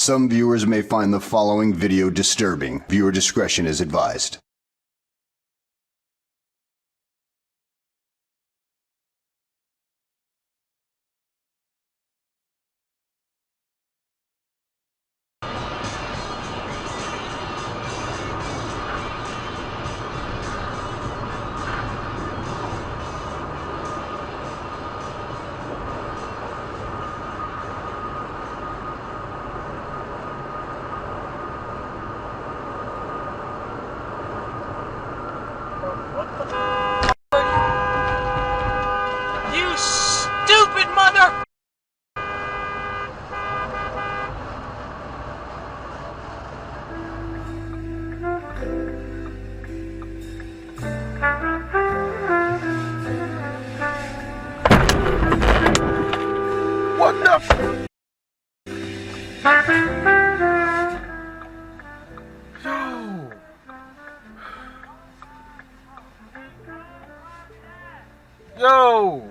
Some viewers may find the following video disturbing. Viewer discretion is advised. You stupid mother! What the? Yo!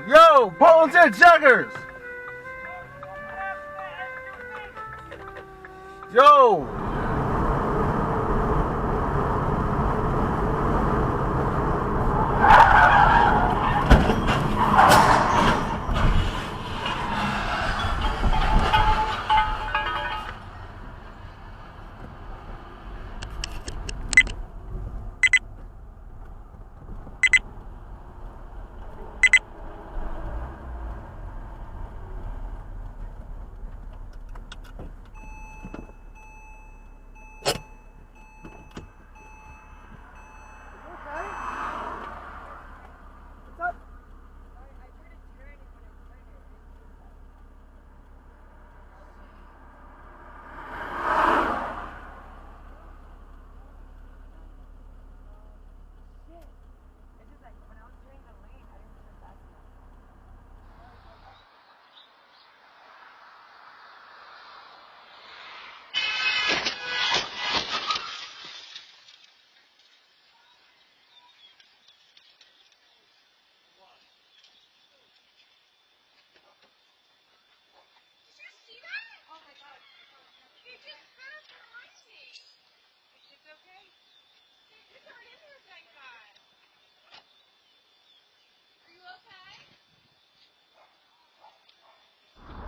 Yo! Bones and Juggers! Yo!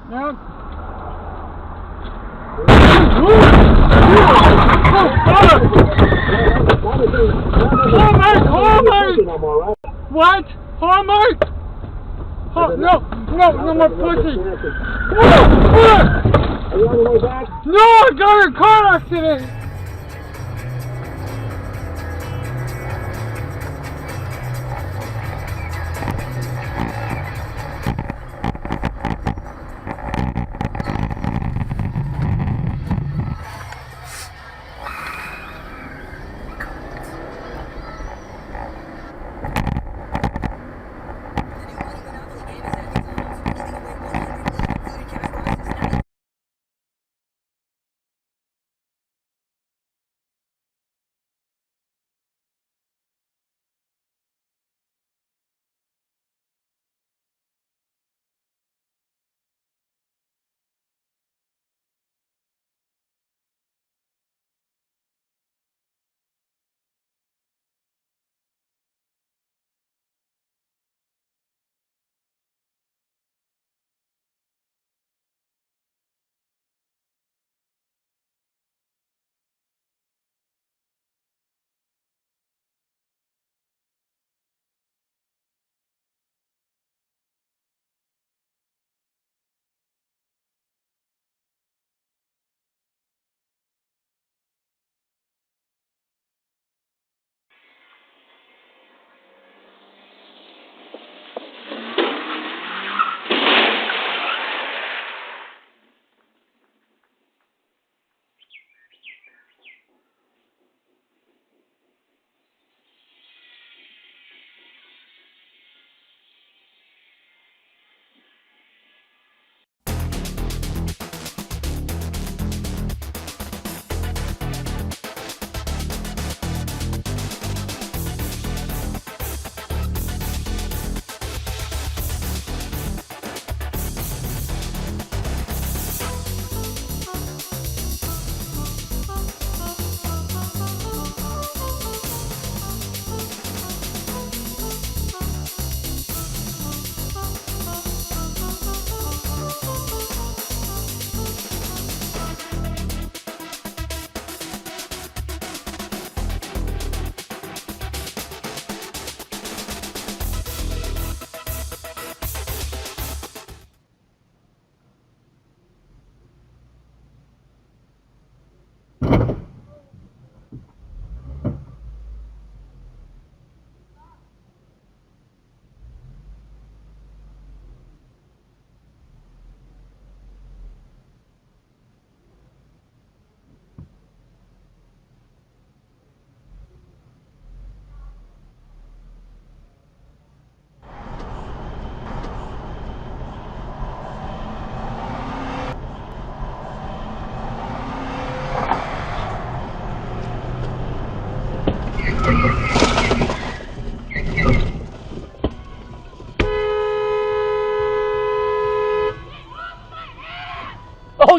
No. What? Hallmark? Oh, no more pussy. Are you on the way back? No, I got in a car accident.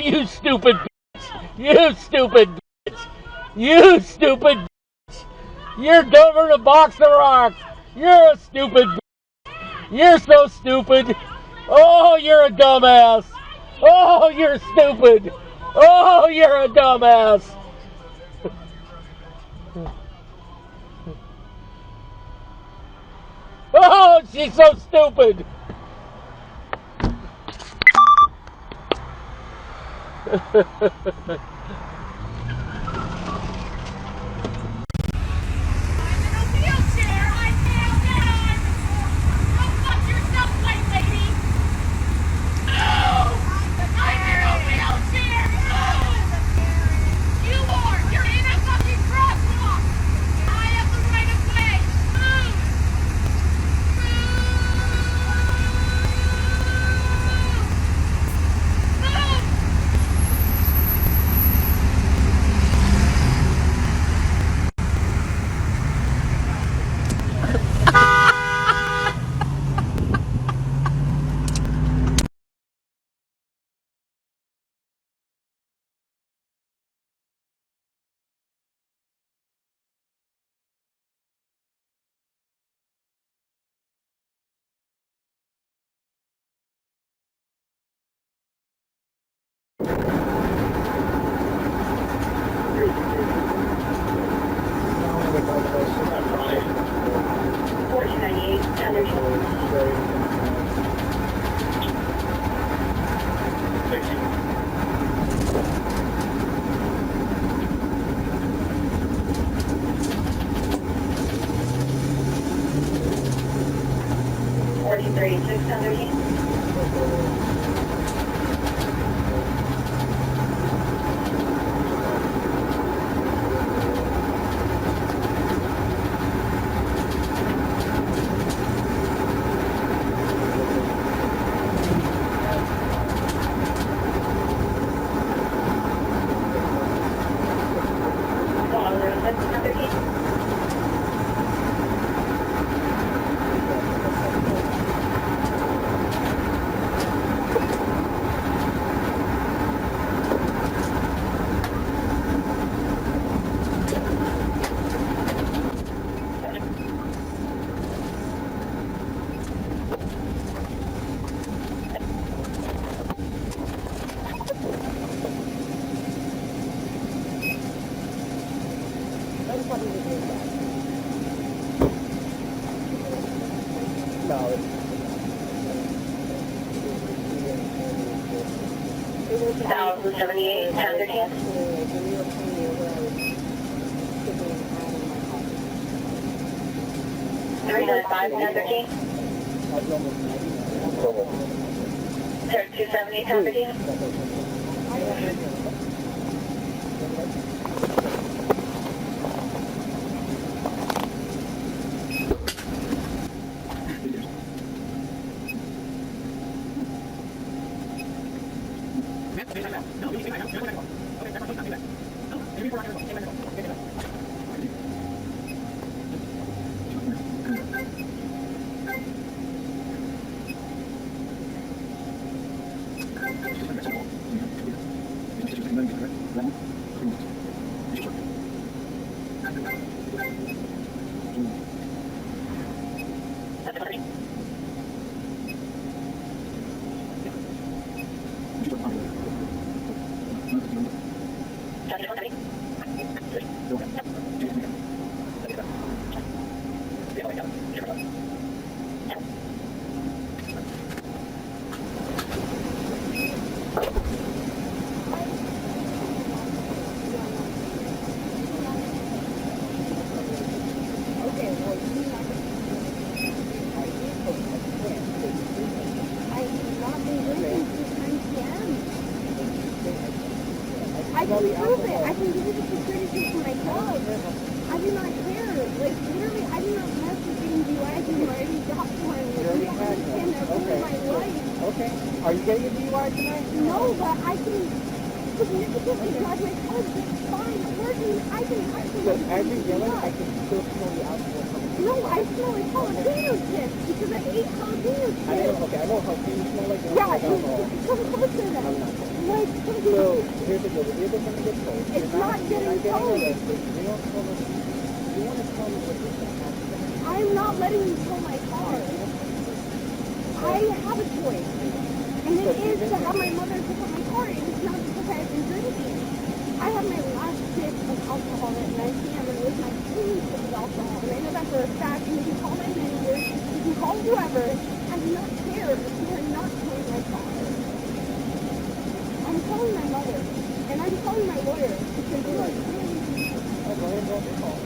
you stupid bitch! You stupid bitch! You stupid bitch! You're dumber than a box of rocks! You're a stupid bitch! You're so stupid! Oh, you're a dumbass! Oh, you're stupid! Oh, you're a dumbass! Oh, she's so stupid! I can prove it. I can give you the security for my dog. I do not care. Like, literally, I do not mess with getting DUI. I can already got one. You don't understand that ruined my life. Okay. Are you getting a DUI tonight? No, but I can significantly drive my car just fine. Working, I can actually... So every yelling, I can still smell the alcohol from it. No, I smell like jalapeno chips because I ate jalapeno chips. I know, okay, I know how things smell like. Yeah, come closer then. No, So, here's the deal. The vehicle's going to get towed. It's not getting towed. You want to tell me what you're going to happen? I'm not letting you tow my car. I have a choice. And it is to have my mother pick up my car. And it's not because I've been drinking. I have my last sip of alcohol at 9 p.m. and it was my only sip of alcohol. And I know that for a fact. And you can call my manager, you can call whoever. I do not care if you are not towing my car. I'm calling my mother. And I'm calling my lawyer. Because you are really... I'll go ahead and drop your call.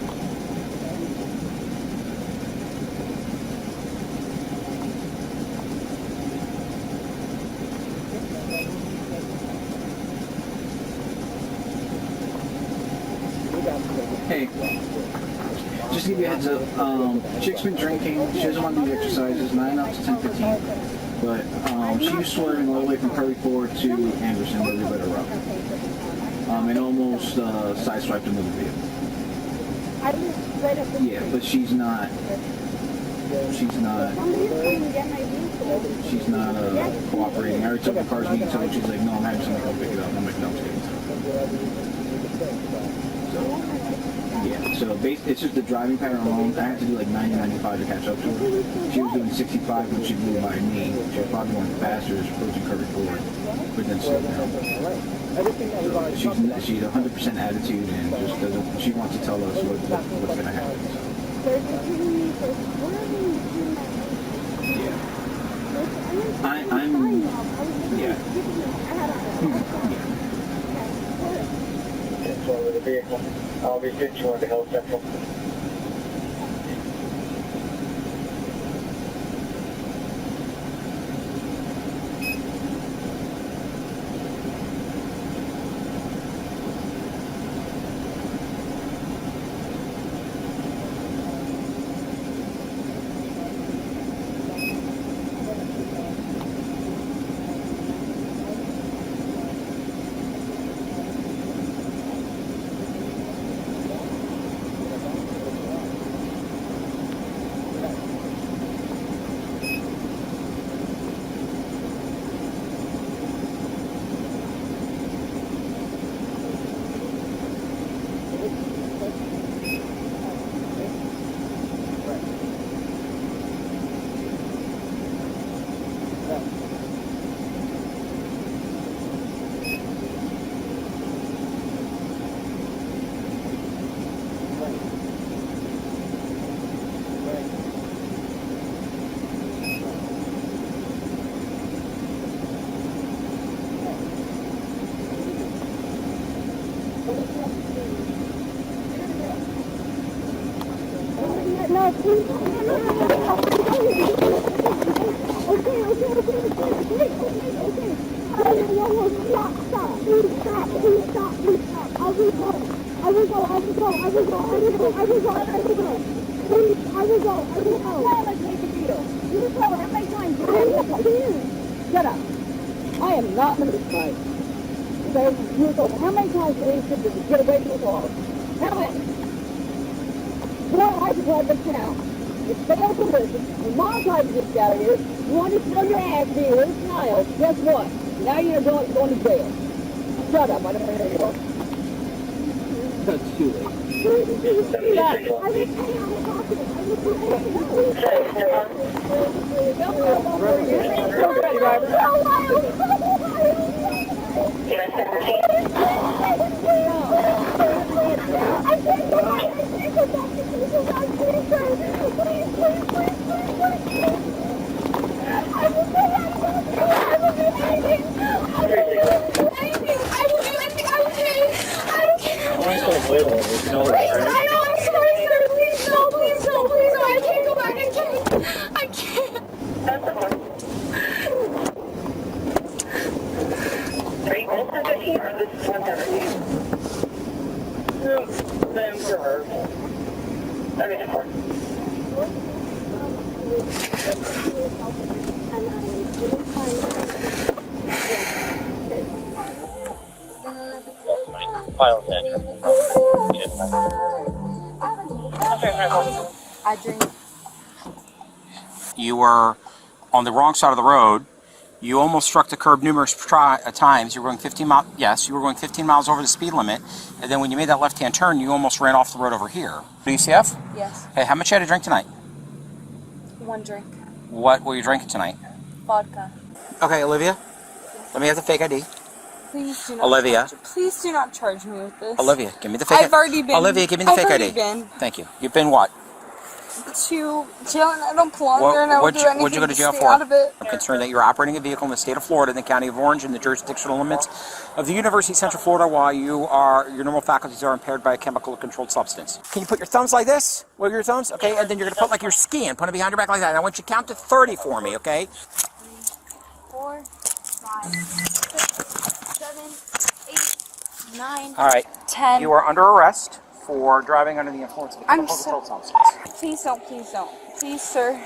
Hey, just to give you a heads up, chick's been drinking, she doesn't want to do the exercises, 9 up to 10:15, but she was swerving all the way from Curry Ford to Anderson where we let her up, and almost sideswiped another vehicle. I was right up the Yeah, but she's not cooperating. I already took the car's being towed, she's like, no, I'm having somebody come pick it up, and I'm like, no, it's getting towed. Yeah, so it's just the driving pattern alone. I had to do like 90, 95 to catch up to her. She was doing 65 when she blew by me. She was probably going faster as approaching Curry Ford, but then slowed down. So she's 100% attitude and just doesn't. She wants to tell us what's going to happen. With the vehicle. I'll be 51 to Hill Central. No, please. Okay. Stop. Please stop. I will go. Please, You just told how many times shut up. I am not going to fight. So, you told how many times did he to get away from the car? How many? You don't like to drive this town. You failed to listen. When Mom tried to get you out of here, you wanted to throw your ass here and smile. Guess what? Now you're going to jail. Shut up. I don't know who you are. That's too late. You were on the wrong side of the road. You almost struck the curb numerous times. You were going 15 miles. Yes, you were going 15 miles over the speed limit. And then when you made that left-hand turn, you almost ran off the road over here. UCF? Yes. Hey, how much you had to drink tonight? 1 drink. What were you drinking tonight? Vodka. Okay, Olivia. Let me have the fake ID. Please do not. Olivia. Please do not charge me with this. Olivia, give me the fake ID. I've already been. Olivia, give me the fake ID. Been Thank you. You've been what? to jail and I don't belong there and I will do anything what'd you go to jail stay for? out of it. I'm concerned that you're operating a vehicle in the state of Florida, in the county of Orange, in the jurisdictional limits of the University of Central Florida while your normal faculties are impaired by a chemical controlled substance. Can you put your thumbs like this? Wiggle your thumbs, okay? And then you're going to put like your skin, put it behind your back like that. And I want you to count to 30 for me, okay? 4, 5, 6, 7, 8, 9. All right. 10. You are under arrest for driving under the influence of a chemical controlled substance. Please don't, please don't. Please, sir,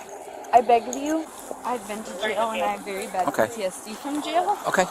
I beg of you. I've been to jail and I have very bad PTSD from jail. Okay.